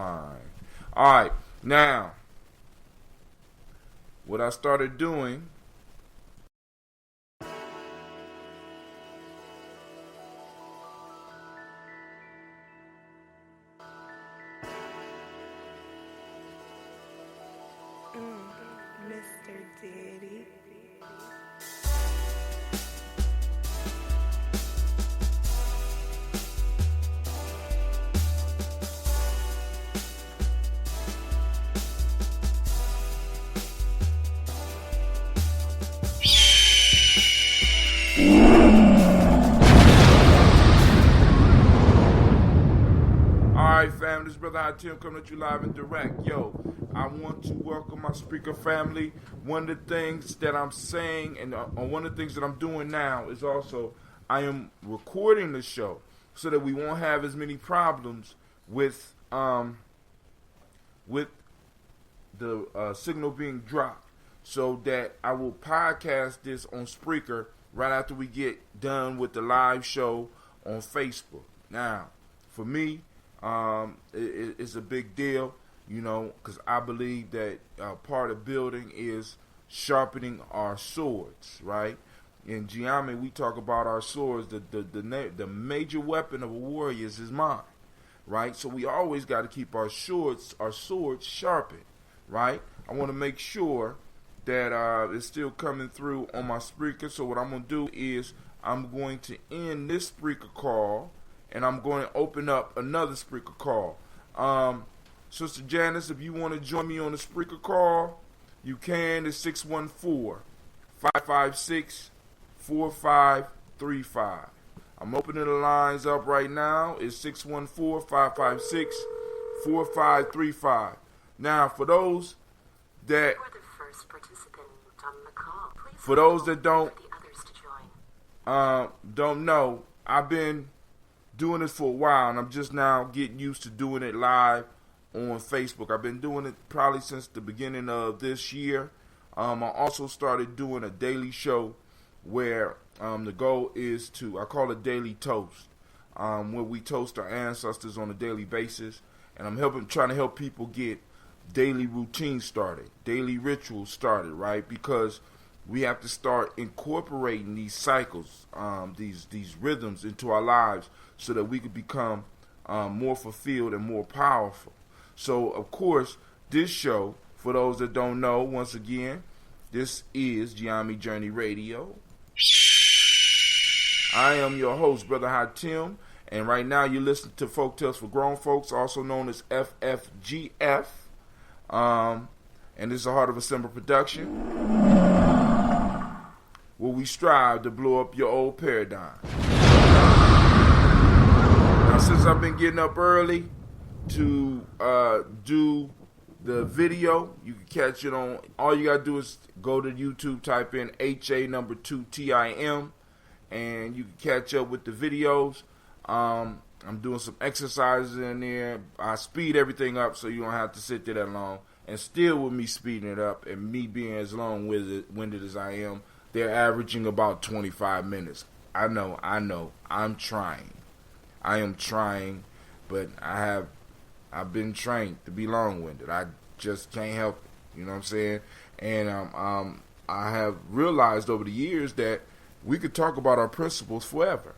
line. All right, now, what I started doing, Mr. Diddy. Alright fam, this is Brother High Tim coming at you live and direct. Yo, I want to welcome my speaker family. One of the things that I'm saying and one of the things that I'm doing now is also I am recording the show so that we won't have as many problems with the signal being dropped, so that I will podcast this on Spreaker right after we get done with the live show on Facebook. Now, for me, it's a big deal, you know, because I believe that part of building is sharpening our swords, right? In Gye-Nyame, we talk about our swords. The major weapon of a warrior is his mind, right? So we always got to keep our swords sharpened, right? I want to make sure that it's still coming through on my speaker. So what I'm going to do is I'm going to end this speaker call, and I'm going to open up another speaker call. Sister Janice, if you want to join me on the speaker call, you can. It's 614-556-4535. I'm opening the lines up right now. It's 614-556-4535. Now, for those that don't know, I've been doing this for a while, and I'm just now getting used to doing it live on Facebook. I've been doing it probably since the beginning of this year. I also started doing a daily show where the goal is to, I call it Daily Toast, where we toast our ancestors on a daily basis, and I'm trying to help people get daily routines started, daily rituals started, right? Because we have to start incorporating these cycles, these rhythms into our lives so that we could become more fulfilled and more powerful. So, of course, this show, for those that don't know, once again, this is Gye-Nyame Journey Radio. I am your host, Brother High Tim, and right now you're listening to Folk Tales for Grown Folks, also known as FFGF, and this is a Heart of a Simple production, where we strive to blow up your old paradigm. Now, since I've been getting up early to do the video, you can catch it on, all you gotta do is go to YouTube, type in HA2TIM, and you can catch up with the videos. I'm doing some exercises in there. I speed everything up so you don't have to sit there that long. And still with me speeding it up and me being as long-winded as I am, they're averaging about 25 minutes. I know. I'm trying. I am trying, but I've been trained to be long-winded. I just can't help it. You know what I'm saying? And I have realized over the years that we could talk about our principles forever.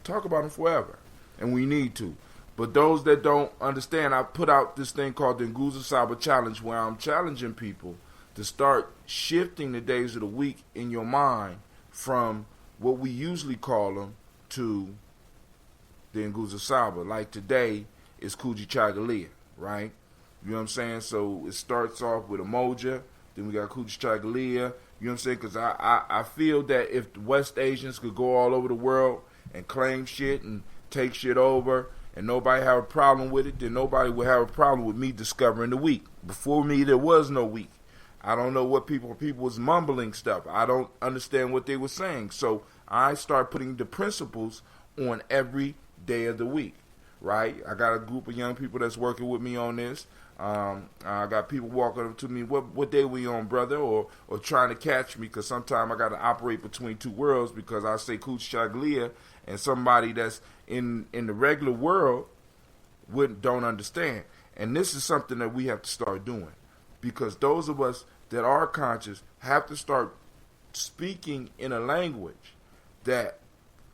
Talk about them forever. And we need to. But those that don't understand, I put out this thing called the Nguzo Saba Challenge, where I'm challenging people to start shifting the days of the week in your mind from what we usually call them to the Nguzo Saba. Like today is Kuji Chagalia, right? You know what I'm saying? So it starts off with Umoja, then we got Kuji Chagalia. You know what I'm saying? Because I feel that if the West Asians could go all over the world and claim shit and take shit over, and nobody have a problem with it, then nobody would have a problem with me discovering the week. Before me, there was no week. I don't know what people was mumbling stuff. I don't understand what they were saying. So I start putting the principles on every day of the week, right? I got a group of young people that's working with me on this. I got people walking up to me, what day we on, brother? Or trying to catch me, because sometimes I got to operate between two worlds, because I say Kuch Chaglia, and somebody that's in the regular world don't understand. And this is something that we have to start doing, because those of us that are conscious have to start speaking in a language that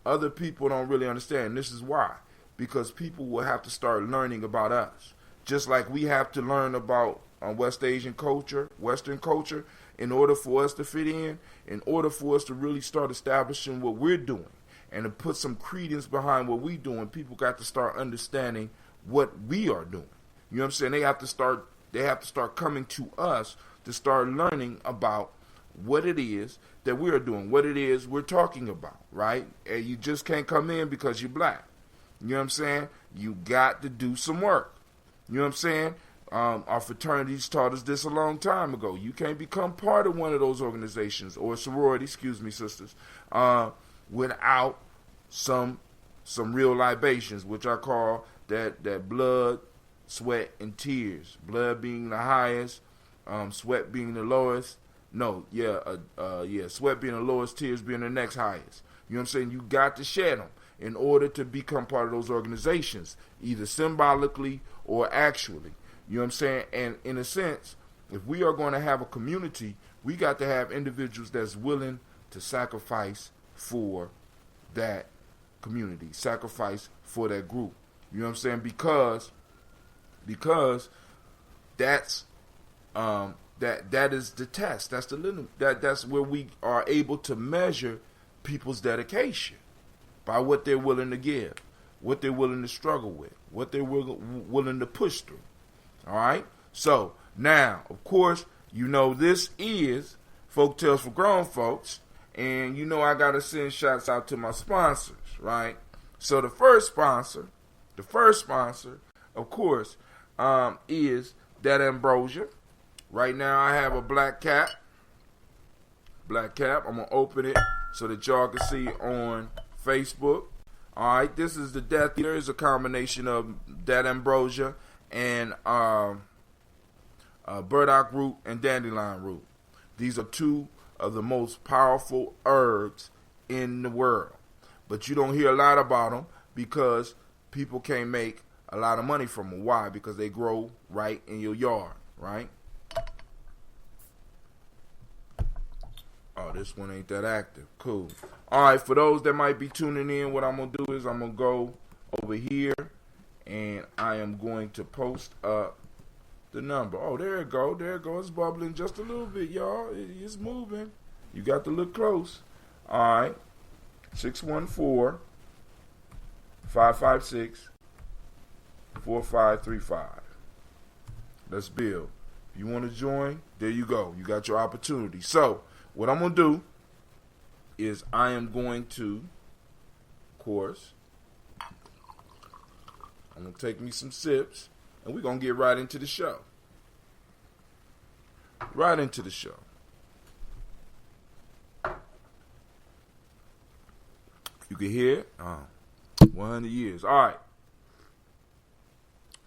other people don't really understand. This is why. Because people will have to start learning about us. Just like we have to learn about West Asian culture, Western culture, in order for us to fit in order for us to really start establishing what we're doing and to put some credence behind what we're doing, people got to start understanding what we are doing. You know what I'm saying? They have to start coming to us to start learning about what it is that we are doing, what it is we're talking about, right? And you just can't come in because you're black. You know what I'm saying? You got to do some work. You know what I'm saying? Our fraternities taught us this a long time ago. You can't become part of one of those organizations or sorority, excuse me, sisters, without some real libations, which I call that blood, sweat, and tears. Blood being the highest, sweat being the lowest. Sweat being the lowest, tears being the next highest. You know what I'm saying? You got to shed them in order to become part of those organizations, either symbolically or actually. You know what I'm saying? And in a sense, if we are going to have a community, we got to have individuals that's willing to sacrifice for that community, sacrifice for that group. You know what I'm saying? Because that's that is the test. That's the limit. That's where we are able to measure people's dedication by what they're willing to give, what they're willing to struggle with, what they're willing to push through. All right? So, now, of course, you know this is Folk Tales for Grown Folks, and you know I got to send shots out to my sponsors, right? So, the first sponsor, of course, is that Ambrosia. Right now, I have a black cap. I'm going to open it so that y'all can see on Facebook. All right, this is the Death Eater. It's a combination of that Ambrosia and burdock root and dandelion root. These are two of the most powerful herbs in the world. But you don't hear a lot about them because people can't make a lot of money from them. Why? Because they grow right in your yard, right? Oh, this one ain't that active. Cool. All right, for those that might be tuning in, what I'm going to do is I'm going to go over here and I am going to post up the number. Oh, there it go. There it goes. It's bubbling just a little bit, y'all. It's moving. You got to look close. All right. 614-556-4535. Let's build. If you want to join, there you go. You got your opportunity. So, what I'm going to do is I am going to, of course, I'm going to take me some sips, and we're going to get right into the show. Right into the show. You can hear it? 100 years. All right.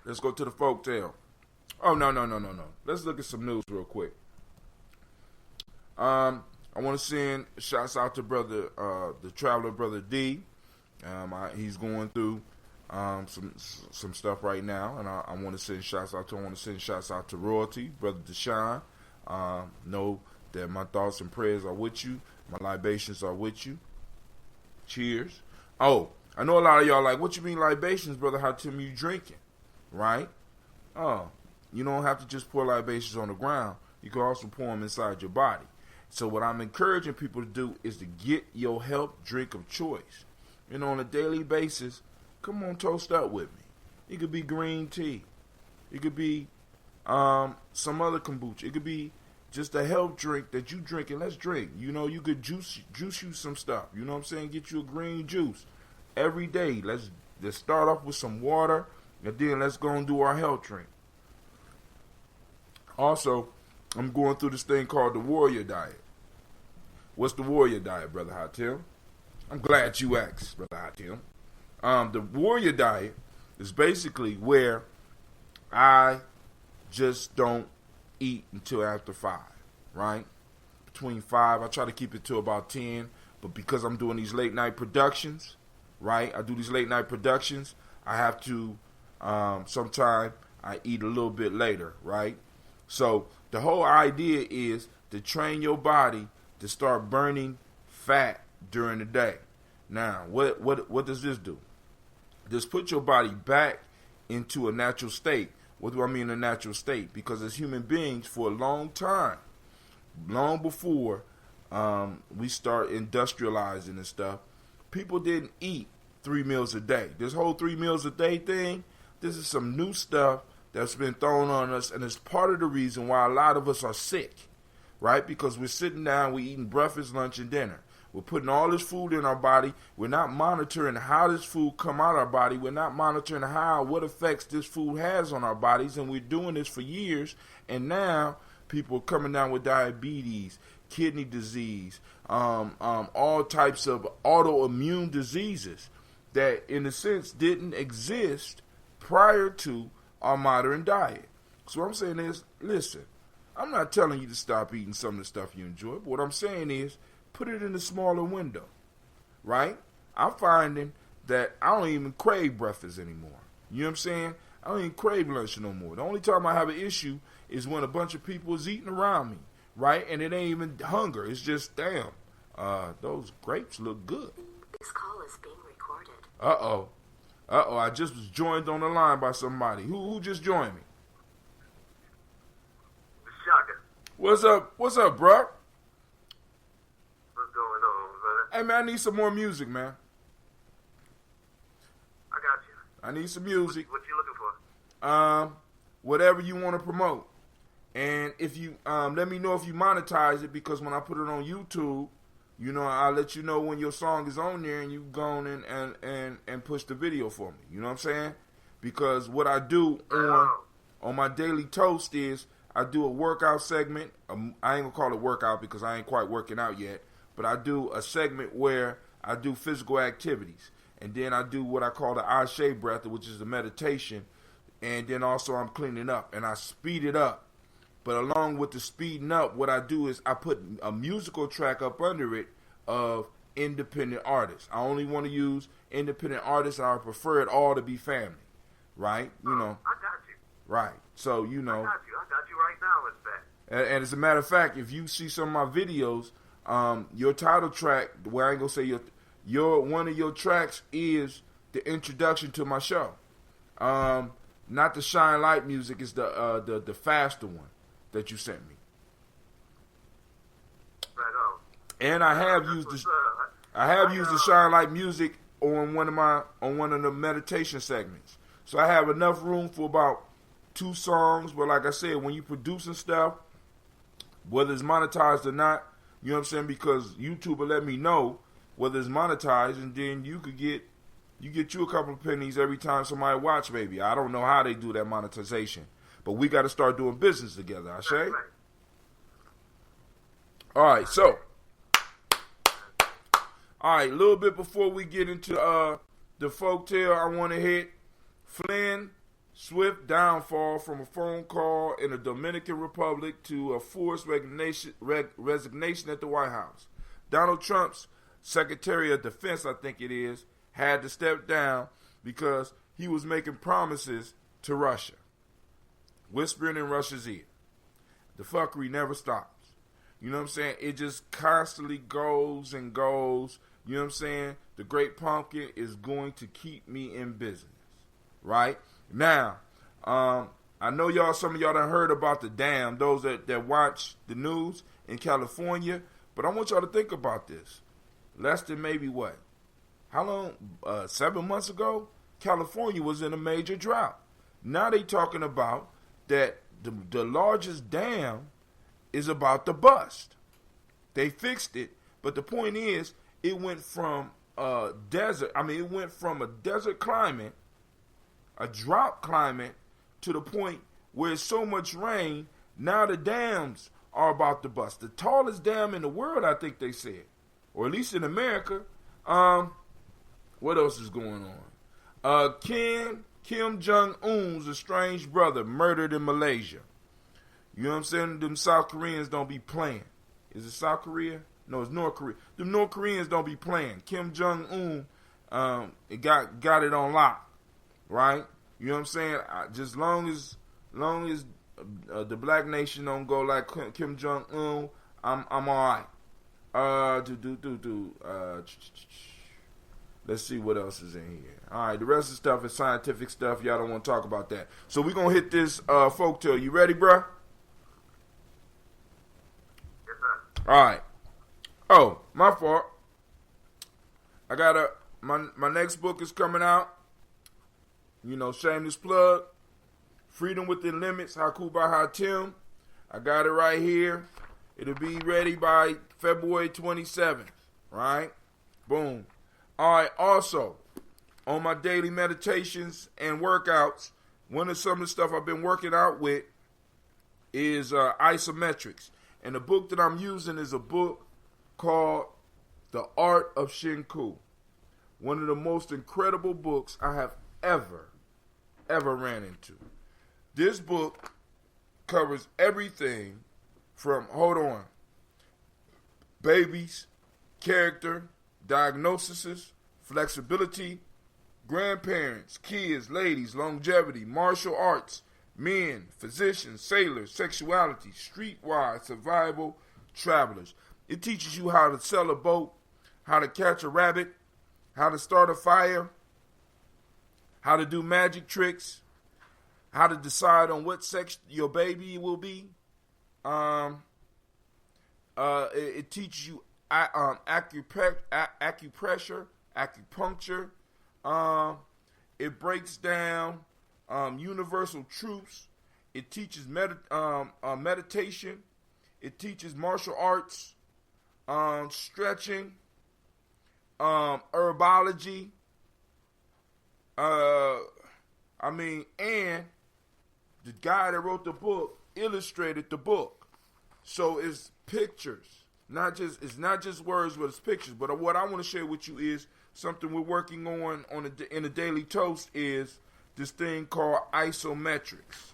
Let's go to the folk tale. Oh, no. Let's look at some news real quick. I want to send shouts out to brother, the traveler, brother D. He's going through some stuff right now, and I want to send shouts out to. I want to send shouts out to Royalty, brother Deshaun. Know that my thoughts and prayers are with you. My libations are with you. Cheers. Oh, I know a lot of y'all like, what you mean libations, brother? How Tim you drinking, right? Oh, you don't have to just pour libations on the ground. You can also pour them inside your body. So what I'm encouraging people to do is to get your health drink of choice. And on a daily basis, come on, toast up with me. It could be green tea. It could be some other kombucha. It could be just a health drink that you drink, and let's drink. You know, you could juice you some stuff. You know what I'm saying? Get you a green juice every day. Let's start off with some water, and then let's go and do our health drink. Also, I'm going through this thing called the Warrior Diet. What's the Warrior Diet, Brother Hatim? I'm glad you asked, Brother Hatim. The Warrior Diet is basically where I just don't eat until after 5, right? Between 5, I try to keep it to about 10, but because I'm doing these late night productions, right? I do these late night productions. I have to, sometime I eat a little bit later, right? So the whole idea is to train your body to start burning fat during the day. Now, what does this do? This put your body back into a natural state. What do I mean a natural state? Because as human beings, for a long time, long before we start industrializing and stuff, people didn't eat 3 meals a day. This whole 3 meals a day thing, this is some new stuff that's been thrown on us, and it's part of the reason why a lot of us are sick, right? Because we're sitting down, we're eating breakfast, lunch, and dinner. We're putting all this food in our body. We're not monitoring how this food come out of our body. We're not monitoring what effects this food has on our bodies, and we're doing this for years, and now people are coming down with diabetes, kidney disease, all types of autoimmune diseases that, in a sense, didn't exist prior to our modern diet. So what I'm saying is, listen, I'm not telling you to stop eating some of the stuff you enjoy, but what I'm saying is, put it in a smaller window, right? I'm finding that I don't even crave breakfast anymore. You know what I'm saying? I don't even crave lunch no more. The only time I have an issue is when a bunch of people is eating around me, right? And it ain't even hunger. It's just, damn, those grapes look good. This call is being recorded. Uh-oh. I just was joined on the line by somebody. Who just joined me? Shaka. What's up, bro? What's going on, brother? Hey, man, I need some more music, man. I got you. I need some music. What you looking for? Whatever you want to promote. And if you, let me know if you monetize it, because when I put it on YouTube, you know, I'll let you know when your song is on there, and you go on and push the video for me. You know what I'm saying? Because what I do on my Daily Toast is I do a workout segment. I ain't gonna call it workout because I ain't quite working out yet, but I do a segment where I do physical activities, and then I do what I call the Ashe breath, which is the meditation, and then also I'm cleaning up, and I speed it up. But along with the speeding up, what I do is I put a musical track up under it of independent artists. I only want to use independent artists, and I prefer it all to be family, right? You know. I got you. Right. So, you know. I got you right now, in fact. And as a matter of fact, if you see some of my videos, your title track, well, I ain't gonna say your one of your tracks is the introduction to my show. Not the Shine Light music, it's the faster one that you sent me. Right on. And I have used the Shine Light music on one of the meditation segments. So I have enough room for about 2 songs, but like I said, when you producing stuff, whether it's monetized or not, you know what I'm saying, because YouTube will let me know whether it's monetized, and then you get you a couple of pennies every time somebody watch, maybe. I don't know how they do that monetization, but we got to start doing business together, Ashe? Right. All right, so, all right, a little bit before we get into the folktale, I want to hit Flynn swift downfall from a phone call in the Dominican Republic to a forced resignation at the White House. Donald Trump's Secretary of Defense, I think it is, had to step down because he was making promises to Russia, whispering in Russia's ear. The fuckery never stops. You know what I'm saying? It just constantly goes and goes. You know what I'm saying? The Great Pumpkin is going to keep me in business, right? Now, I know some of y'all done heard about the dam, those that watch the news in California, but I want y'all to think about this. Less than maybe what? How long? 7 months ago, California was in a major drought. Now they talking about that the largest dam is about to bust. They fixed it, but the point is, it went from a desert climate, a drought climate, to the point where it's so much rain, now the dams are about to bust. The tallest dam in the world, I think they said, or at least in America. What else is going on? Kim Jong-un's estranged brother murdered in Malaysia. You know what I'm saying? Them South Koreans don't be playing. Is it South Korea? No, it's North Korea. Them North Koreans don't be playing. Kim Jong-un got it on lock, right? You know what I'm saying? Just long as the black nation don't go like Kim Jong Un, I'm all right. Let's see what else is in here. All right, the rest of the stuff is scientific stuff. Y'all don't want to talk about that. So we're gonna hit this folktale. You ready, bruh? Yes, sir. All right. Oh, my fault. I got my next book is coming out. You know, shameless plug. Freedom Within Limits, Haku by Hatim. I got it right here. It'll be ready by February 27th. Right? Boom. All right. Also, on my daily meditations and workouts, some of the stuff I've been working out with is isometrics. And the book that I'm using is a book called The Art of Shinku. One of the most incredible books I have ever ran into. This book covers everything from, babies, character, diagnoses, flexibility, grandparents, kids, ladies, longevity, martial arts, men, physicians, sailors, sexuality, streetwise, survival, travelers. It teaches you how to sail a boat, how to catch a rabbit, how to start a fire, how to do magic tricks, how to decide on what sex your baby will be. It teaches you acupressure, acupuncture. It breaks down universal truths. It teaches meditation. It teaches martial arts, stretching, herbology. And the guy that wrote the book illustrated the book, so it's pictures. It's not just words, but it's pictures. But what I want to share with you is something we're working on in a daily toast is this thing called isometrics.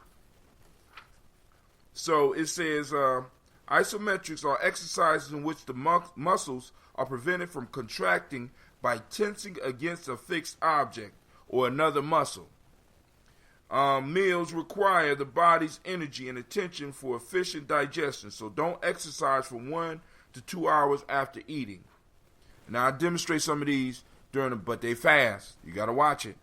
So it says isometrics are exercises in which the muscles are prevented from contracting by tensing against a fixed object or another muscle. Meals require the body's energy and attention for efficient digestion, so don't exercise for 1 to 2 hours after eating. Now I demonstrate some of these but they fast. You gotta watch it.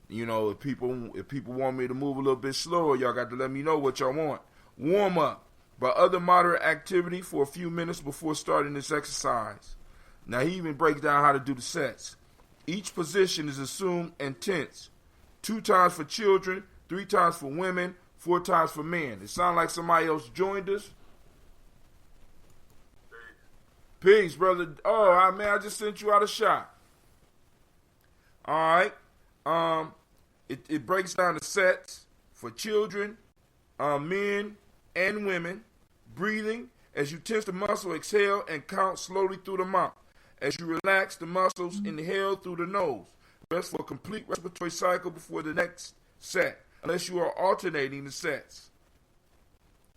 You know, if people want me to move a little bit slower, y'all got to let me know what y'all want. Warm up by other moderate activity for a few minutes before starting this exercise. Now he even breaks down how to do the sets. Each position is assumed and tense. 2 times for children, 3 times for women, 4 times for men. It sounds like somebody else joined us. Peace, brother. Oh, man, I just sent you out a shot. All right. It breaks down the sets for children, men, and women. Breathing. As you tense the muscle, exhale and count slowly through the mouth. As you relax the muscles, inhale through the nose. Rest for a complete respiratory cycle before the next set, unless you are alternating the sets.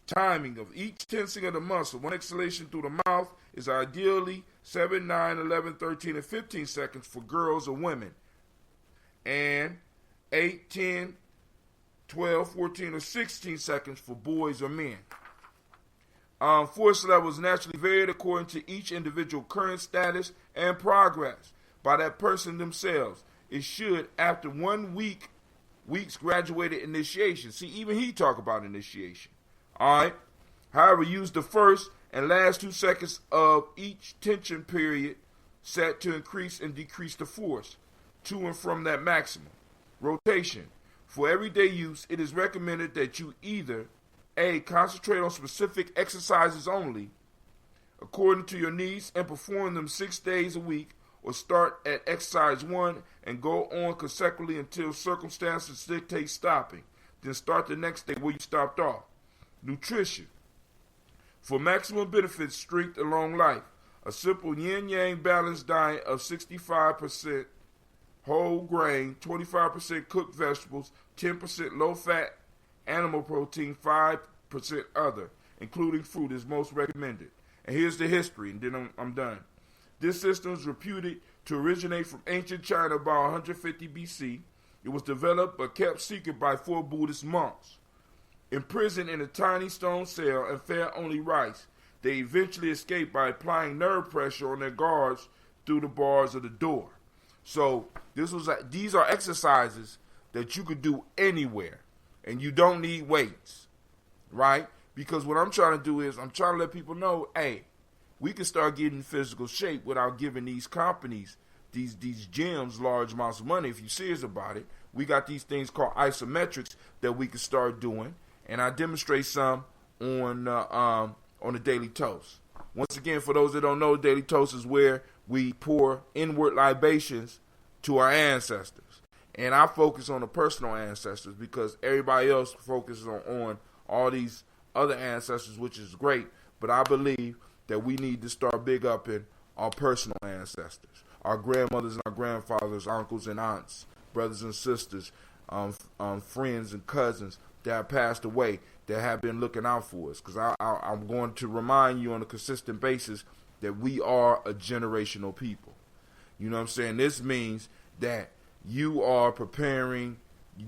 Timing of each tensing of the muscle. One exhalation through the mouth is ideally 7, 9, 11, 13, and 15 seconds for girls or women. And 8, 10, 12, 14, or 16 seconds for boys or men. Force levels naturally varied according to each individual current status and progress by that person themselves. It should, after 1 week's graduated initiation. See, even he talk about initiation. All right. However, use the first and last 2 seconds of each tension period set to increase and decrease the force to and from that maximum. Rotation. For everyday use, it is recommended that you either A. Concentrate on specific exercises only, according to your needs, and perform them 6 days a week, or start at exercise 1 and go on consecutively until circumstances dictate stopping. Then start the next day where you stopped off. Nutrition. For maximum benefits, strength, and long life, a simple yin-yang balanced diet of 65% whole grain, 25% cooked vegetables, 10% low-fat animal protein, 5% other, including fruit, is most recommended. And here's the history, and then I'm done. This system is reputed to originate from ancient China about 150 BC. It was developed but kept secret by 4 Buddhist monks. Imprisoned in a tiny stone cell and fed only rice, they eventually escaped by applying nerve pressure on their guards through the bars of the door. So these are exercises that you could do anywhere, and you don't need weights, right? Because what I'm trying to do is I'm trying to let people know, hey, we can start getting in physical shape without giving these companies, these gyms, large amounts of money. If you're serious about it, we got these things called isometrics that we can start doing, and I demonstrate some on the Daily Toast. Once again, for those that don't know, Daily Toast is where we pour inward libations to our ancestors. And I focus on the personal ancestors because everybody else focuses on all these other ancestors, which is great. But I believe that we need to start big up in our personal ancestors, our grandmothers and our grandfathers, uncles and aunts, brothers and sisters, friends and cousins that have passed away, that have been looking out for us. Because I'm going to remind you on a consistent basis that we are a generational people. You know what I'm saying? This means that you are preparing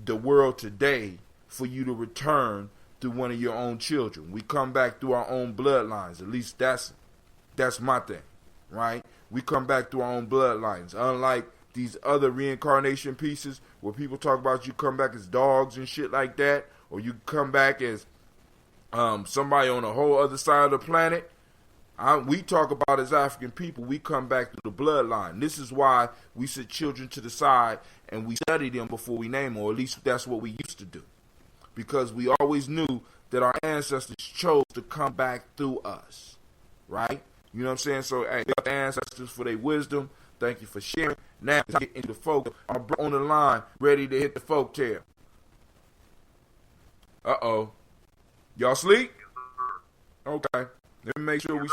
the world today for you to return through one of your own children. We come back through our own bloodlines. At least that's my thing, right? We come back through our own bloodlines. Unlike these other reincarnation pieces where people talk about you come back as dogs and shit like that, or you come back as somebody on a whole other side of the planet. We talk about as African people, we come back through the bloodline. This is why we sit children to the side and we study them before we name them, or at least that's what we used to do. Because we always knew that our ancestors chose to come back through us, right? You know what I'm saying? So, hey, got the ancestors for their wisdom. Thank you for sharing. Now, let's get into the folk. I'm on the line, ready to hit the folk tale. Uh-oh. Y'all sleep? Okay. Let me make sure we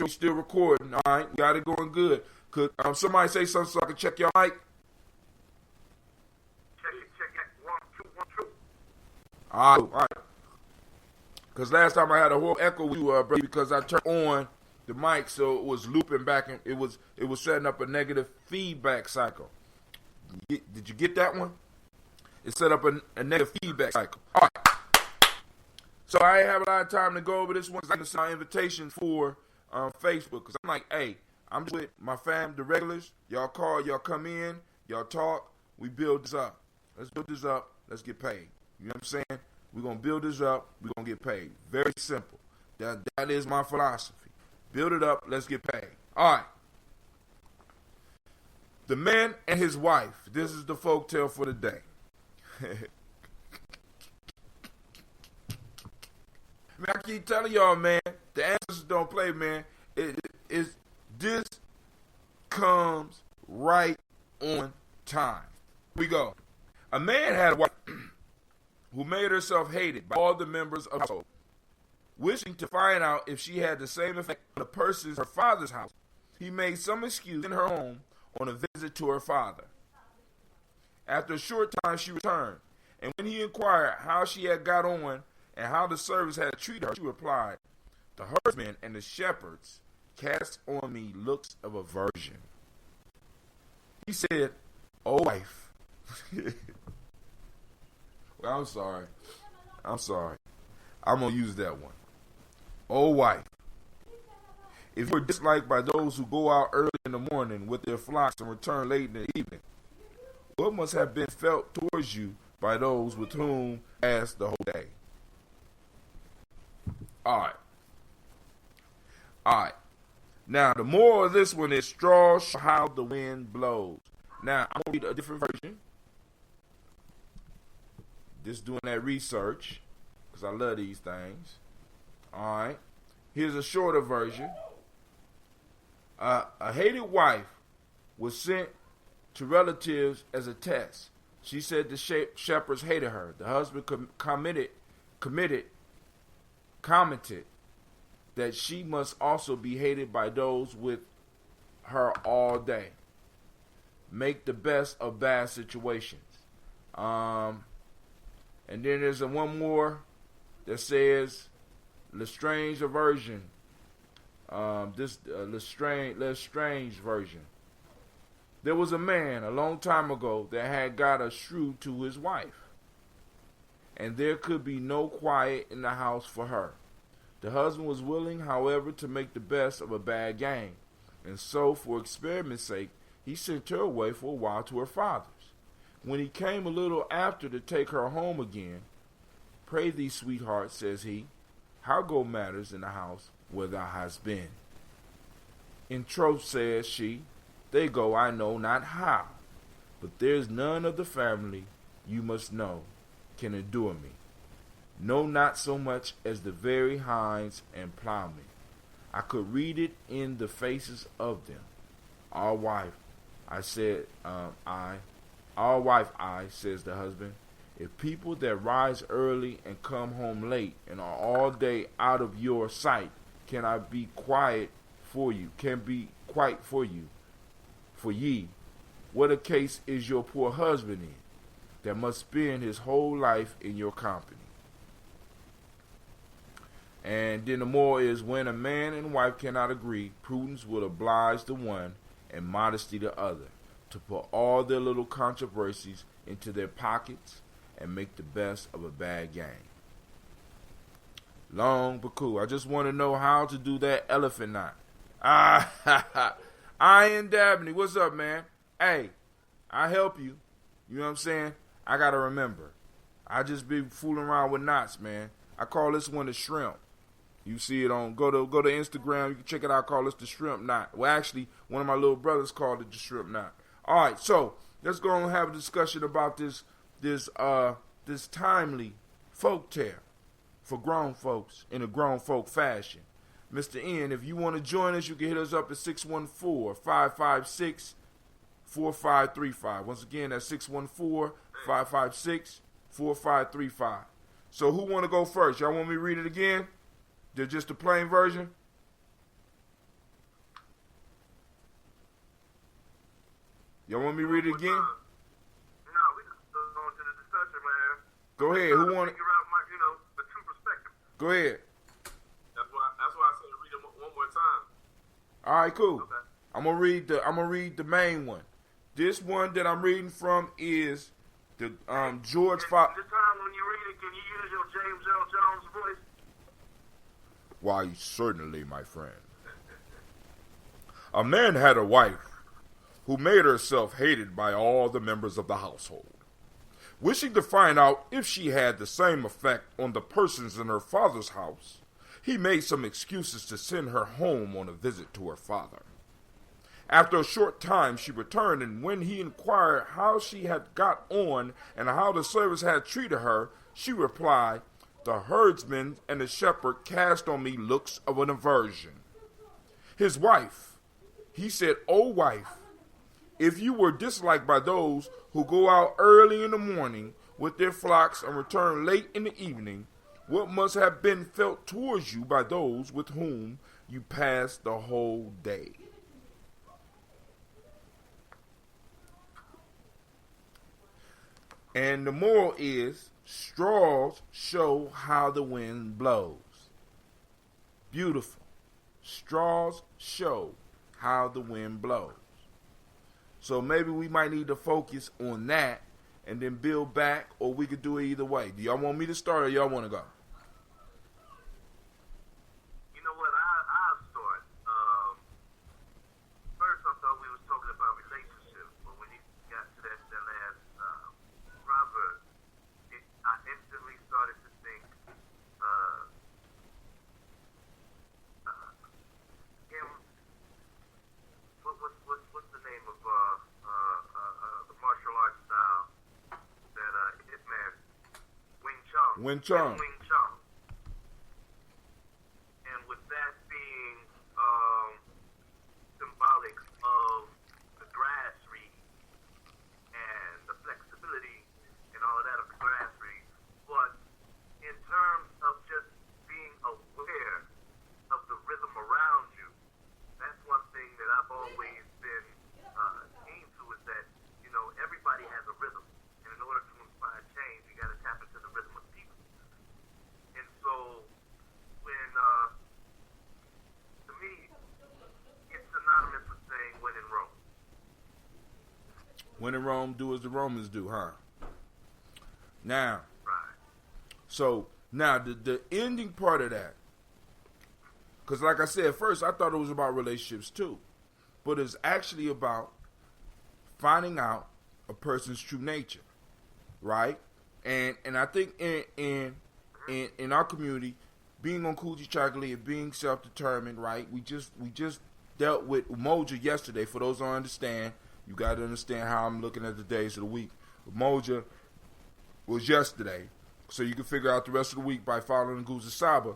still recording. All right, we got it going good. Could somebody say something so I can check your mic? Check it. 1, 2, 1, 2. All right. Because last time I had a whole echo with you, brother, because I turned on the mic so it was looping back and it was setting up a negative feedback cycle. Did you get that one? It set up a negative feedback cycle. All right. So I ain't have a lot of time to go over this one because I can send my invitation for Facebook. Because I'm like, hey, I'm just with my fam, the regulars. Y'all call, y'all come in, y'all talk. We build this up. Let's build this up. Let's get paid. You know what I'm saying? We're going to build this up. We're going to get paid. Very simple. That is my philosophy. Build it up. Let's get paid. All right. The man and his wife. This is the folktale for the day. Man, I keep telling y'all, man, the ancestors don't play, man. This comes right on time. Here we go. A man had a wife who made herself hated by all the members of the household. Wishing to find out if she had the same effect on the persons in her father's house, he made some excuse in her home on a visit to her father. After a short time, she returned, and when he inquired how she had got on and how the servants had treated her, she replied, "The herdsmen and the shepherds cast on me looks of aversion." He said, "Oh, wife." Well, I'm sorry. I'm going to use that one. "Oh, wife, if you were disliked by those who go out early in the morning with their flocks and return late in the evening, what must have been felt towards you by those with whom pass the whole day?" All right. Now, the moral of this one is straws show how the wind blows. Now, I'm going to read a different version. Just doing that research, because I love these things. All right. Here's a shorter version. A hated wife was sent to relatives as a test. She said the shepherds hated her. The husband commented that she must also be hated by those with her all day. Make the best of bad situations. And then there's one more that says Lestrange aversion. Lestrange version. There was a man a long time ago that had got a shrew to his wife, and there could be no quiet in the house for her. The husband was willing, however, to make the best of a bad game, and so, for experiment's sake, he sent her away for a while to her father's. When he came a little after to take her home again, "Pray thee, sweetheart," says he, "how go matters in the house where thou hast been?" "In troth," says she, "they go I know not how, but there's none of the family, you must know, can endure me. No, not so much as the very hinds and plowmen. I could read it in the faces of them. Our wife," I said, "Our wife, says the husband, "if people that rise early and come home late and are all day out of your sight can be quite for you, for ye, what a case is your poor husband in, that must spend his whole life in your company." And then the moral is, when a man and wife cannot agree, prudence will oblige the one and modesty the other to put all their little controversies into their pockets and make the best of a bad game. Long but cool. I just want to know how to do that elephant knot. Iron Dabney, what's up, man? Hey, I help you. You know what I'm saying? I gotta remember. I just be fooling around with knots, man. I call this one the shrimp. You see it on, go to Instagram, you can check it out, call this the shrimp knot. Well, actually, one of my little brothers called it the shrimp knot. All right, so let's go and have a discussion about this timely folk tale for grown folks in a grown folk fashion. Mr. N, if you want to join us, you can hit us up at 614-556-4535. Once again, that's 614-556-4535. So who want to go first? Y'all want me to read it again? Just the plain version? Y'all want me to read it again? No, we just go into the discussion, man. Go ahead. Who want to? Figure out the true perspective. Go ahead. That's why I said read it one more time. All right, cool. Okay. I'm gonna read the main one. This one that I'm reading from is the George Fox. This time when you read it, can you use your James L. Jones voice? Why, certainly, my friend. A man had a wife who made herself hated by all the members of the household. Wishing to find out if she had the same effect on the persons in her father's house, he made some excuses to send her home on a visit to her father. After a short time she returned, and when he inquired how she had got on and how the servants had treated her, she replied, "The herdsman and the shepherd cast on me looks of an aversion." His wife, he said, "O wife, if you were disliked by those who go out early in the morning with their flocks and return late in the evening, what must have been felt towards you by those with whom you pass the whole day?" And the moral is, straws show how the wind blows. Beautiful. Straws show how the wind blows. So maybe we might need to focus on that and then build back, or we could do it either way. Do y'all want me to start or y'all want to go? You know what? I'll start. First, I thought we was talking about relationships, but when you got to that last proverb, I instantly started to think. What's the name of the martial arts style that Hitman Wing Chun? Wing Chun. Wing Chun. And with that being symbolic of the grass reed and the flexibility and all of that of the grass reed, but in terms of just being aware of the rhythm around you, that's one thing that I've always been keen to, is that, everybody has a rhythm. And in order to inspire change, you got to tap into the rhythm of people. When in Rome, do as the Romans do, huh? Now, Right. so now the ending part of that, because like I said at first, I thought it was about relationships too, but it's actually about finding out a person's true nature, right? And I think in our community, being on Coochie Chocolate and being self-determined, right? We just dealt with Umoja yesterday. For those who don't understand, you got to understand how I'm looking at the days of the week. Umoja was yesterday, so you can figure out the rest of the week by following Guza Saba.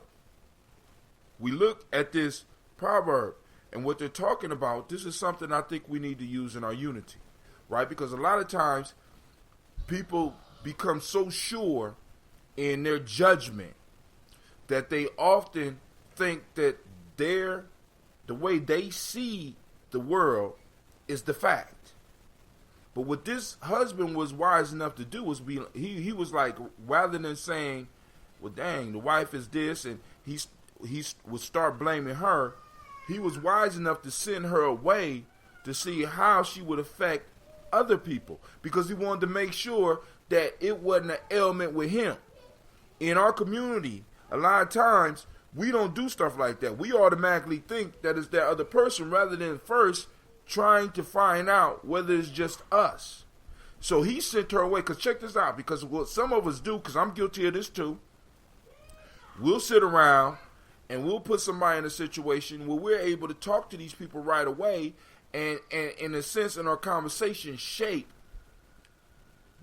We look at this proverb, and what they're talking about, this is something I think we need to use in our unity, right? Because a lot of times, people become so sure in their judgment that they often think that the way they see the world is the fact. But what this husband was wise enough to do was he was like, rather than saying, well, dang, the wife is this, and he would start blaming her, he was wise enough to send her away to see how she would affect other people, because he wanted to make sure that it wasn't an ailment with him. In our community, a lot of times, we don't do stuff like that. We automatically think that it's that other person rather than first trying to find out whether it's just us. So he sent her away, because check this out, because what some of us do, because I'm guilty of this too, we'll sit around and we'll put somebody in a situation where we're able to talk to these people right away and in a sense in our conversation shape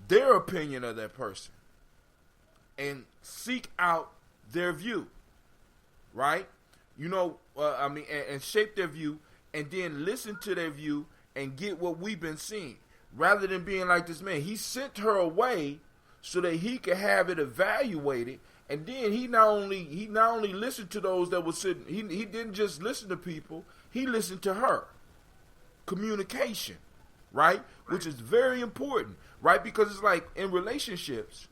their opinion of that person and seek out their view, right? And shape their view and then listen to their view and get what we've been seeing. Rather than being like this man, he sent her away so that he could have it evaluated, and then he not only listened to those that were sitting, he didn't just listen to people, he listened to her. Communication, right? Which is very important, right? Because it's like in relationships,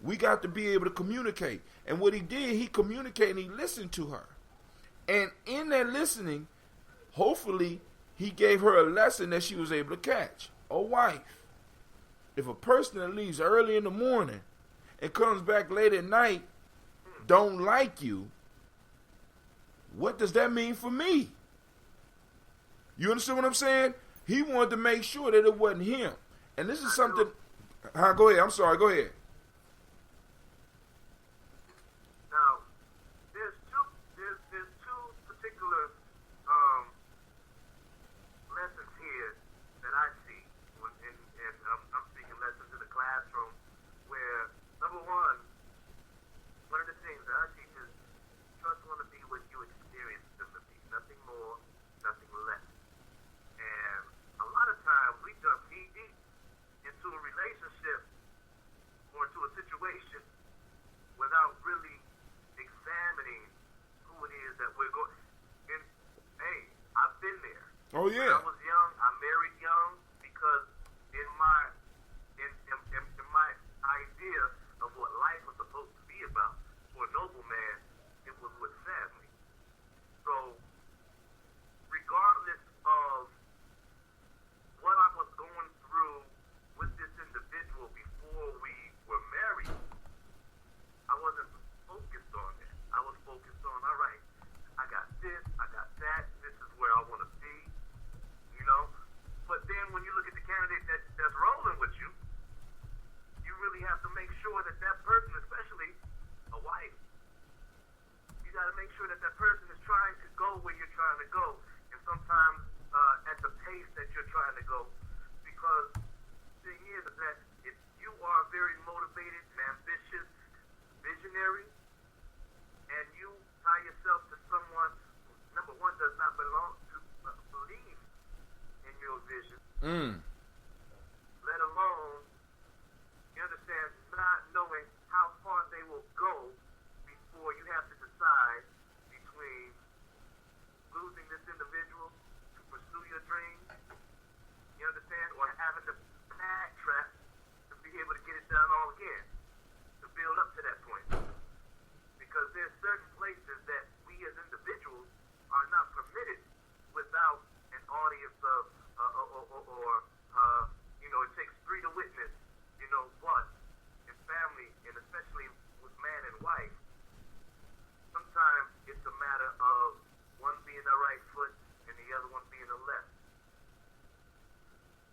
we got to be able to communicate. And what he did, he communicated and he listened to her. And in that listening, hopefully, he gave her a lesson that she was able to catch. Oh, wife, if a person that leaves early in the morning and comes back late at night don't like you, what does that mean for me? You understand what I'm saying? He wanted to make sure that it wasn't him. And this is something... Go ahead. I'm sorry. Go ahead. Now, there's two particular lessons here that I see, and I'm speaking lessons in the classroom, where number one of the things that I teach is trust one to be what you experience them to be, nothing more, nothing less. And a lot of times we jump knee deep into a relationship or into a situation without really examining who it is that we're going. And hey, I've been there. Oh yeah. When I was young, I married young because in my idea of what life was supposed to be about, for a noble man, it was with family. So, regardless of what I was going through with this individual before we were married, I wasn't focused on that. I was focused on, all right, I got this, I got that, this is where I want to be, you know? But then when you look at the candidate that's rolling with you, you really have to make sure that that person, especially a wife, you got to make sure that that person is trying to go where you're trying to go, and sometimes at the pace that you're trying to go. Because the thing is that if you are very motivated and ambitious, visionary, and you tie yourself to someone who, number one, does not believe in your vision, let alone, you understand, not knowing how far they will go before you have to decide between losing this individual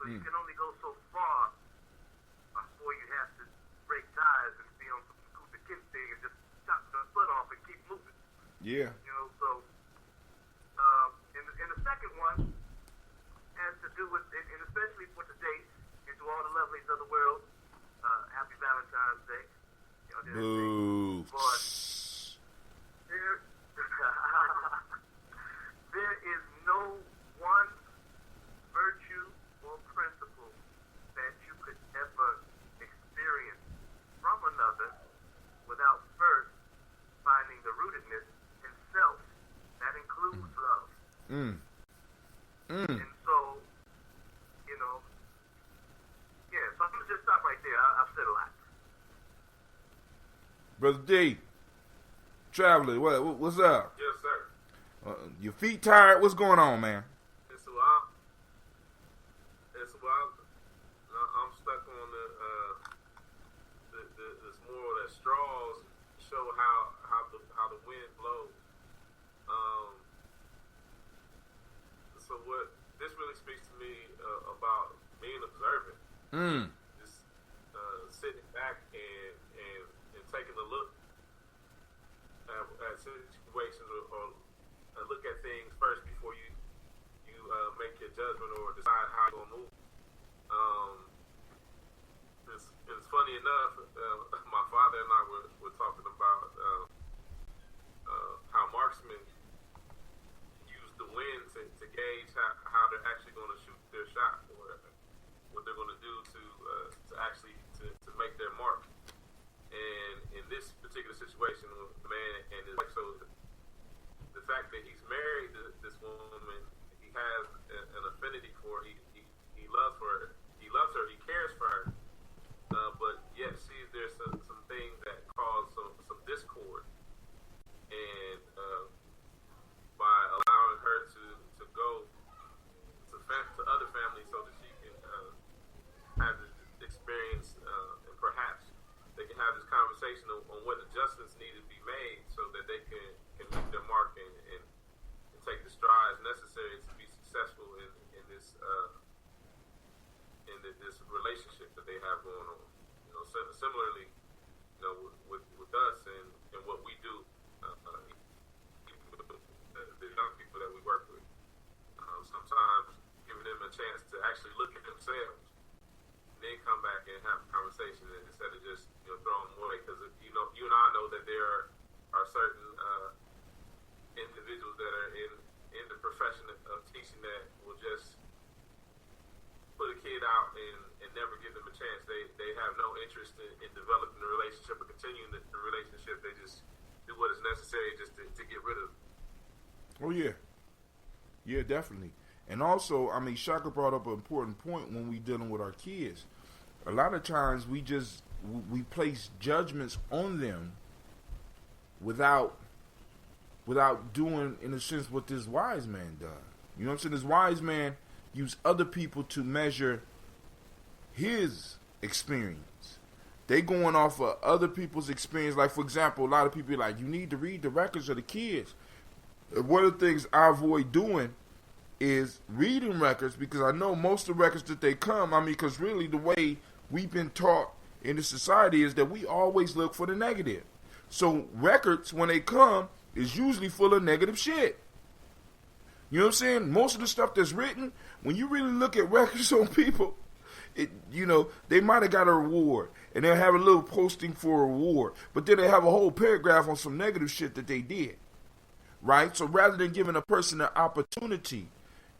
So you can only go so far before you have to break ties and be on some Kuta Kinte and just chop the foot off and keep moving. Yeah. You know, so and the second one has to do with, and especially for today, and to all the lovelies of the world, happy Valentine's Day. Boo. But there, there is no one virtue or principle that you could ever experience from another without first finding the rootedness in self. That includes love. And so, you know, yeah, so I'm going to just stop right there. I've said a lot. Brother D, Traveler, what's up? Yes, sir. Your feet tired? What's going on, man? It's a while. I'm stuck on this moral that straws show how the wind blows. So what this really speaks to me about being observant. Just sitting back and taking a look at situations or look at things first before you make your judgment or decide how you're gonna move. It's funny enough, my father and I were talking about how marksmen use the wind to gauge how they're actually going to shoot their shot or what they're going to do to actually make their mark. And in this particular situation with the man and his wife, so the fact that he's married to this woman, he has an affinity for her, he loves her, he cares for her, but yet sees there's some things that cause some discord, and by allowing her to go to other families so that she can have this experience, and perhaps they can have this conversation on what adjustments need to be made so that they can meet their mark and take the strides necessary to be successful in this this relationship that they have going on. You know, similarly, you know, with us and what we do, the young people that we work with, sometimes giving them a chance to actually look at themselves, and then come back and have a conversation instead of just throwing them away. Because you and I know that there are certain individuals that are in the profession of teaching that will just put a kid out and never give them a chance. They have no interest in developing the relationship or continuing the relationship. They just do what is necessary just to get rid of it. Oh, yeah. Yeah, definitely. And also, I mean, Shaka brought up an important point when we dealing with our kids. A lot of times we place judgments on them without doing, in a sense, what this wise man does. You know what I'm saying? This wise man used other people to measure his experience. They going off of other people's experience. Like, for example, a lot of people are like, you need to read the records of the kids. And one of the things I avoid doing is reading records, because I know most of the records that they come, because really the way we've been taught in the society is that we always look for the negative. So records, when they come, is usually full of negative shit. You know what I'm saying? Most of the stuff that's written, when you really look at records on people, they might have got a reward, and they'll have a little posting for a reward, but then they have a whole paragraph on some negative shit that they did, right? So rather than giving a person an opportunity,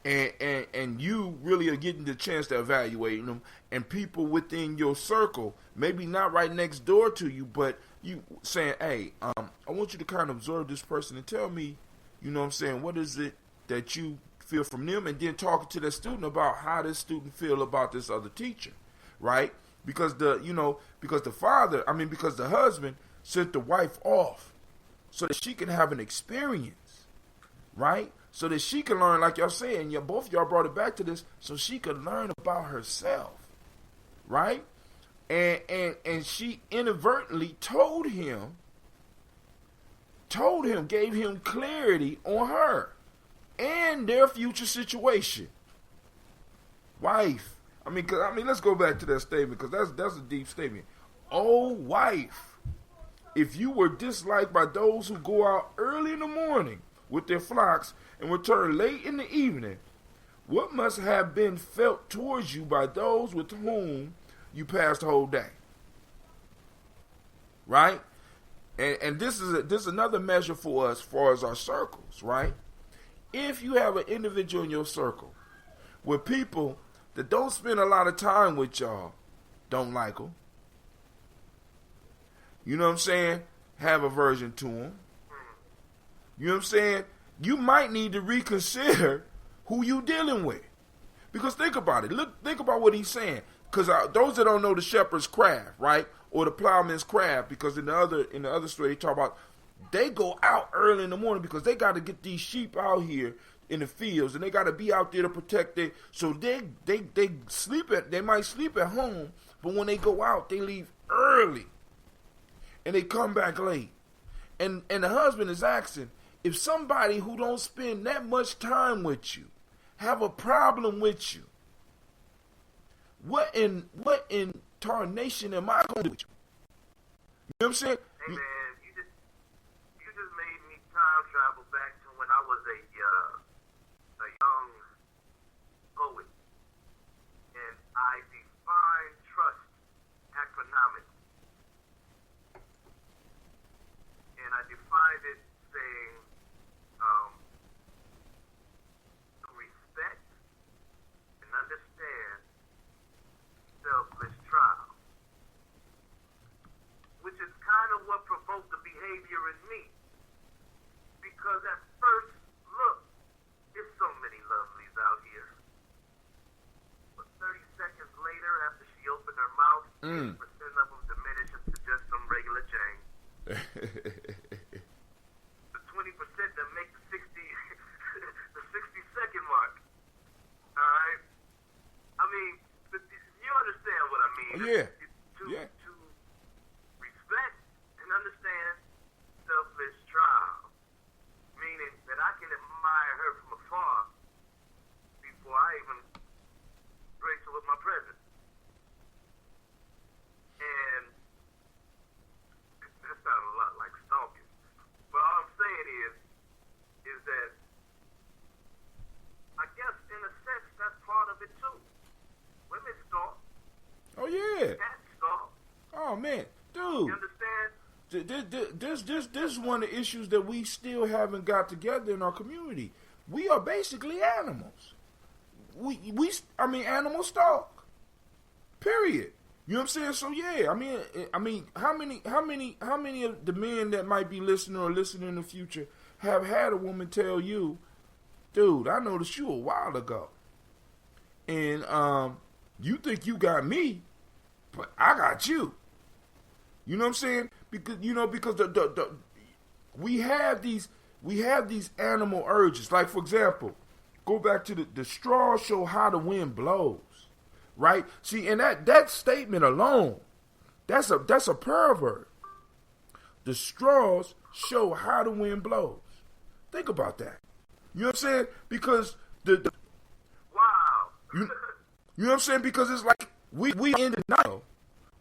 and you really are getting the chance to evaluate them, and people within your circle, maybe not right next door to you, but you saying, hey, I want you to kind of observe this person and tell me, you know what I'm saying, what is it that you feel from them, and then talking to the student about how this student feel about this other teacher, right? Because the husband sent the wife off so that she can have an experience, right? So that she can learn, like y'all saying, both of y'all brought it back to this, so she could learn about herself, right? And she inadvertently told him, gave him clarity on her and their future situation. Wife, Let's go back to that statement because that's a deep statement. Oh, wife, if you were disliked by those who go out early in the morning with their flocks and return late in the evening, what must have been felt towards you by those with whom you passed the whole day? Right? And this is another measure for us as far as our circles, right? If you have an individual in your circle with people that don't spend a lot of time with y'all, don't like them, you know what I'm saying, have aversion to them, you know what I'm saying, you might need to reconsider who you dealing with. Because think about it. Think about what he's saying. Because those that don't know the shepherd's craft, right, or the plowman's craft, because in the other story they talk about they go out early in the morning because they got to get these sheep out here in the fields and they got to be out there to protect it. So they might sleep at home, but when they go out, they leave early and they come back late. And the husband is asking, if somebody who don't spend that much time with you have a problem with you, what in tarnation am I going to do with you? You know what I'm saying? Hey man, you just made me time travel back to when I was a young poet, and I defined trust acronomically, and I defined it saying to respect and understand selfless trial, which is kind of what provoked the behavior in me. Because at first look, there's so many lovelies out here. But 30 seconds later, after she opened her mouth, 80% of them diminish into just some regular Jane. The 20% that make the 60 second mark. Alright? I mean, you understand what I mean. Yeah. To respect and understand selfless trial, meaning that I can admire her from afar before I even grace her with my presence. And that sounds a lot like stalking. But all I'm saying is that I guess in a sense that's part of it too. Women stalk. Oh yeah. Cats stalk. Oh man, dude. You understand? This is one of the issues that we still haven't got together in our community. We are basically animals. Animals stalk. Period. You know what I'm saying? So yeah, I mean, how many of the men that might be listening or listening in the future have had a woman tell you, dude, I noticed you a while ago, and you think you got me, but I got you. You know what I'm saying? Because we have these animal urges. Like for example, go back to the straws show how the wind blows, right? See, and that statement alone, that's a proverb. The straws show how the wind blows. Think about that. You know what I'm saying? Because wow. You know what I'm saying? Because it's like we in denial.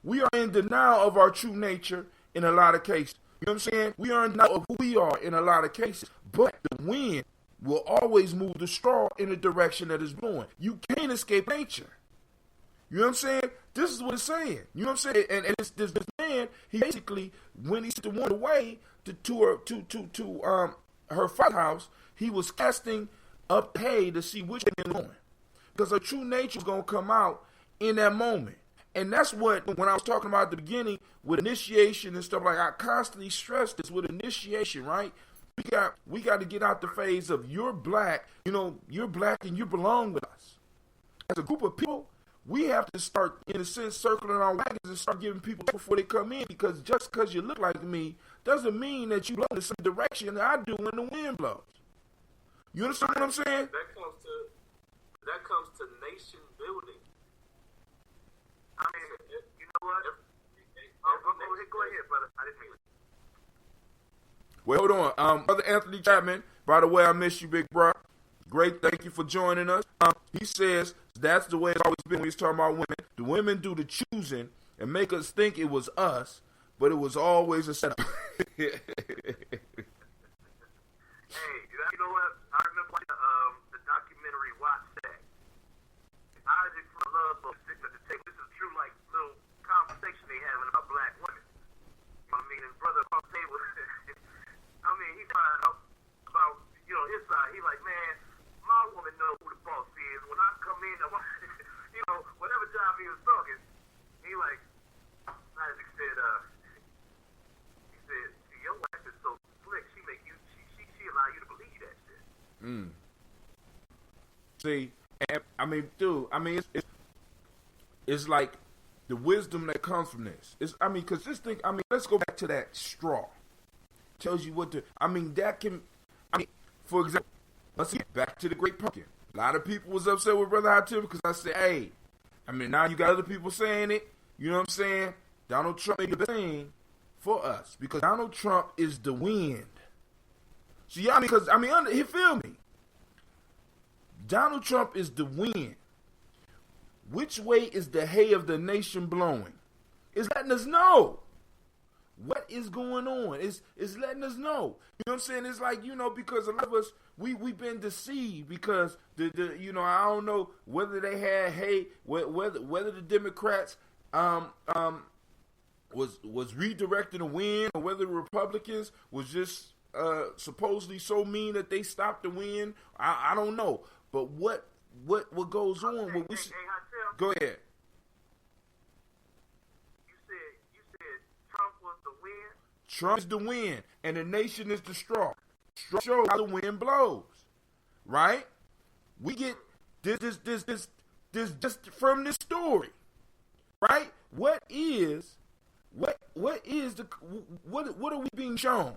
We are in denial of our true nature in a lot of cases. You know what I'm saying? We are in denial of who we are in a lot of cases. But the wind will always move the straw in the direction that it's blowing. You can't escape nature. You know what I'm saying? This is what it's saying. You know what I'm saying? And it's this man, he basically, when he sent the woman away to her father's house, he was casting up hay to see which way they're going. Because her true nature is going to come out in that moment. And that's what, when I was talking about at the beginning with initiation and stuff, like I constantly stress this with initiation, right? We got to get out the phase of you're black, you're black and you belong with us. As a group of people, we have to start, in a sense, circling our wagons and start giving people before they come in, because just because you look like me doesn't mean that you blow in the same direction that I do when the wind blows. You understand what I'm saying? That comes to nation building. I mean, you know what? Go ahead, brother. I didn't mean it. Well, hold on. Brother Anthony Chapman, by the way, I miss you, big bro. Great, thank you for joining us. He says that's the way it's always been when he's talking about women. The women do the choosing and make us think it was us, but it was always a setup. Hey, you know what? I remember the documentary Watch That. Isaac from Love Boat sitting at the table. This is a true, like, little conversation they having about black women. You know what I mean? And brother across the table, I mean, he found out about, you know, his side. He like, man, my woman know who the boss is. When I come in, you know, whatever job he was talking, he like, Isaac said, he said, see, your wife is so slick, she allow you to believe that shit. See, I mean, dude, I mean, it's like the wisdom that comes from this. Because this thing, I mean, let's go back to that straw. Tells you what to, I mean, that can, I mean, for example, let's get back to the Great Pumpkin. A lot of people was upset with Brother Hatim because I said, hey, I mean, now you got other people saying it. You know what I'm saying? Donald Trump made the thing for us because Donald Trump is the wind. See, I mean, because, I mean, he feel me. Donald Trump is the wind. Which way is the hay of the nation blowing? It's letting us know what is going on. It's letting us know. You know what I'm saying? It's like, you know, because a lot of us, we've been deceived because, you know, I don't know whether they had hay, whether the Democrats was redirecting the wind or whether the Republicans was just supposedly so mean that they stopped the wind. I don't know. But what goes on? What we should, go ahead. You said Trump was the wind. Trump is the wind, and the nation is the straw. Straw shows how the wind blows, right? We get this just from this story, right? What are we being shown?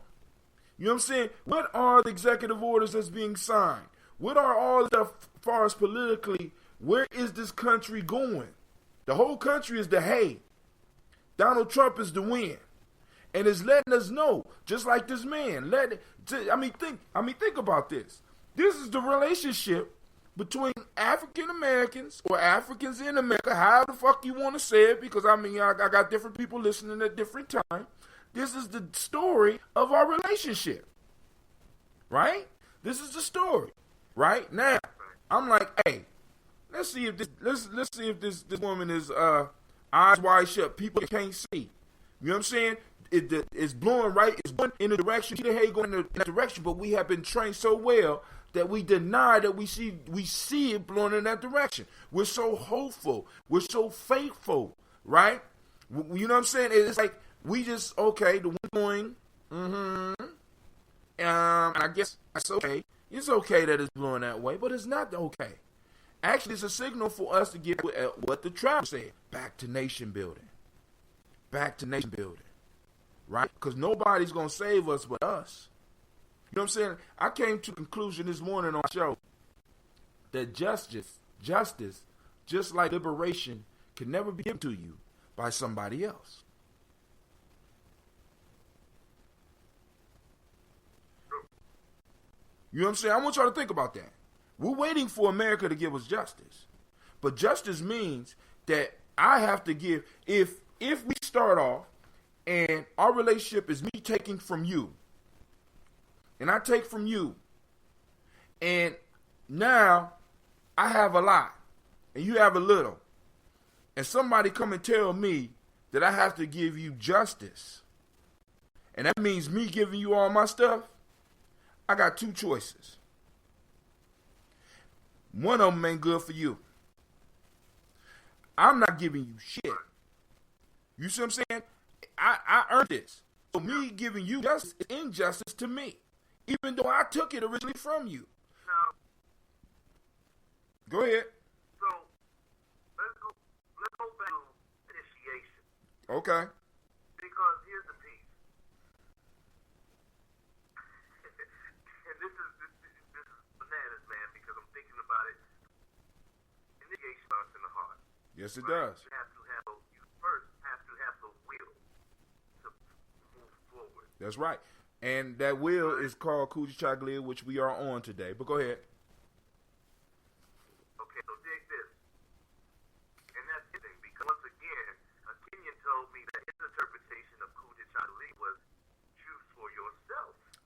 You know what I'm saying? What are the executive orders that's being signed? What are all the stuff as far as politically? Where is this country going? The whole country is the hay. Donald Trump is the wind, and it's letting us know, just like this man. Think about this. This is the relationship between African Americans or Africans in America, how the fuck you want to say it, because I mean, I got different people listening at different times. This is the story of our relationship, right? This is the story, right? Now, I'm like, hey, let's see if this woman is eyes wide shut. People can't see. You know what I'm saying? It's blowing right. It's going in the direction. See the hay going in that direction, but we have been trained so well that we deny that we see it blowing in that direction. We're so hopeful. We're so faithful, right? You know what I'm saying? It's like we just, okay, the wind going, I guess that's okay. It's okay that it's blowing that way, but it's not okay. Actually, it's a signal for us to get what the tribe said. Back to nation building. Back to nation building. Right? Because nobody's going to save us but us. You know what I'm saying? I came to a conclusion this morning on our show that justice, just like liberation, can never be given to you by somebody else. You know what I'm saying? I want y'all to think about that. We're waiting for America to give us justice. But justice means that I have to give, if we start off and our relationship is me taking from you, and I take from you, and now I have a lot, and you have a little, and somebody come and tell me that I have to give you justice, and that means me giving you all my stuff, I got two choices. One of them ain't good for you. I'm not giving you shit. You see what I'm saying? I earned this. So me giving you justice is injustice to me, even though I took it originally from you. Now, go ahead. So let's go back to initiation. Okay. Because here's the piece. And this is bananas, man, because I'm thinking about it. Initiation starts in the heart. Yes, it Right? does. You first have to have the will to move forward. That's right. And that will is called Kujichaglia, which we are on today. But go ahead.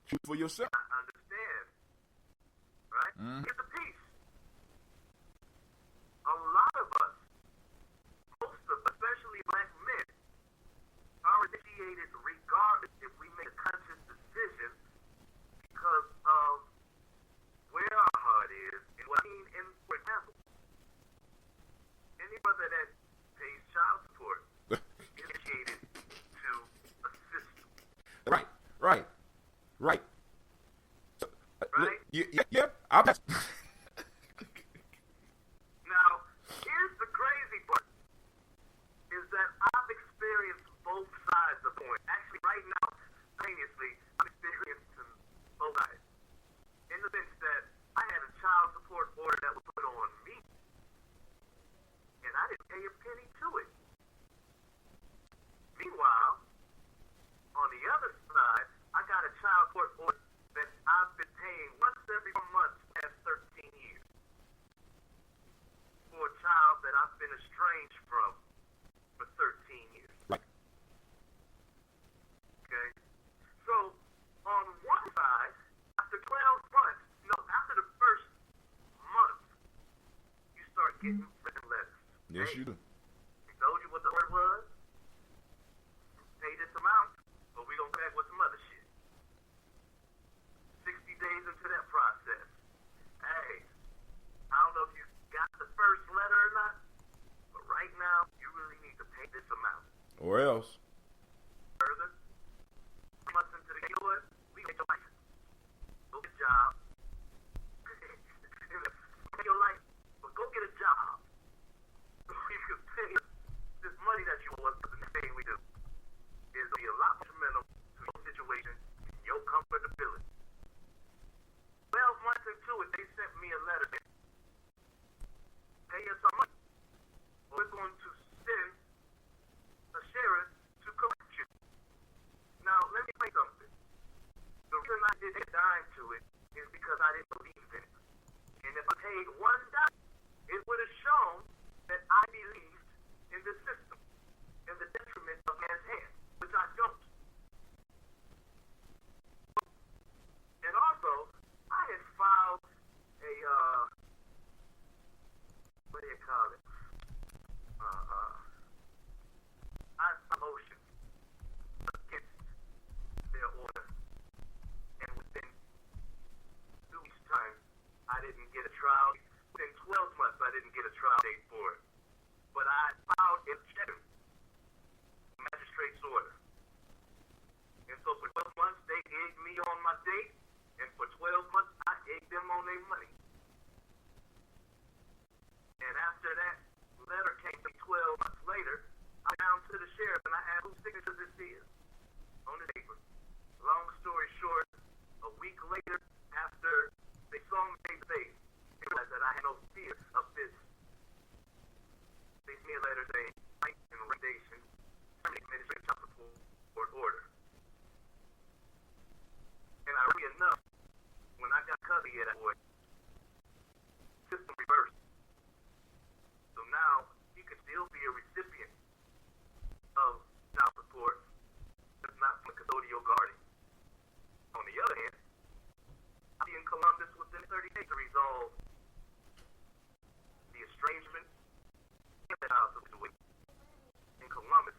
Shoot for yourself. I understand. Right? Here's the piece. A lot of us, most of us, especially black men, are initiated regardless if we make a conscious decision because of where our heart is and what I mean. And for example, any brother that pays child support is initiated to assist you. Right. So, Right? Yeah. Now, here's the crazy part, is that I've experienced both sides of the coin. Actually, right now, simultaneously, I'm experiencing both sides. In the sense that I had a child support order that was put on me, and I didn't pay a penny to it. Meanwhile, on the other side, I got a child support order that I've been paying once every 4 months for the past 13 years for a child that I've been estranged from for 13 years. Right. Okay? So, on one side, after 12 months, after the first month, you start getting written letters. Yes, Hey, you do. we told you what the order was. Pay this amount, or we gonna back with some other shit. 60 days into that process. Hey, I don't know if you got the first letter or not, but right now, you really need to pay this amount. Or else. Further, 3 months into the, you know what? We get your license. Go get a job. Get your life, but go get a job. You can pay this money that you owe us for the next thing we do. Is be a lot more detrimental to your situation and your comfortability. 12 months into it, they sent me a letter saying, pay us some money. We're going to send a sheriff to collect you. Now, let me say something. The reason I didn't get a dime to it is because I didn't believe in it. And if I paid $1, it would have shown that I believed in the system and the detriment of man's hand, which I don't. And also, I had filed a, what do you call it? A motion against their order. And within 2 weeks' time, I didn't get a trial. Within 12 months, I didn't get a trial date for it. But I filed a magistrate's order. And so for 12 months, they egged me on my date. And for 12 months, I egged them on their money. And after that letter came to 12 months later, I went down to the sheriff and I asked whose signature this is on the paper. Long story short, a week later, after they saw me face to face, they realized that I had no fear of this. They sent me a letter saying, in recommendation, administrative child support order. And ironically enough, when I got custody of that boy, system reversed. So now he could still be a recipient of child support, but not from a custodial guardian. On the other hand, I'll be in Columbus within 30 days to resolve the estrangement and the child support situation in Columbus.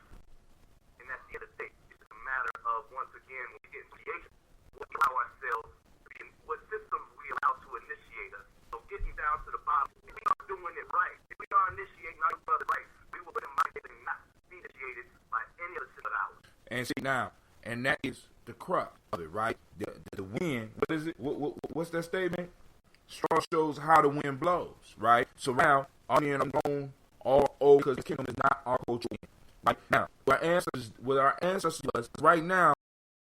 And at the end of the day, it's a matter of, once again, when we get into mediation, what we allow ourselves to be in, what systems we allow to initiate us. So getting down to the bottom, if we are doing it right, if we are initiating our brother right, we will not be initiated by any other system of ours. And see now, and that is the crux of it, right? The wind, what is it? What's that statement? Straw shows how the wind blows, right? So now, I'm going all over because the kingdom is not our culture. Right now, what our ancestors was right now,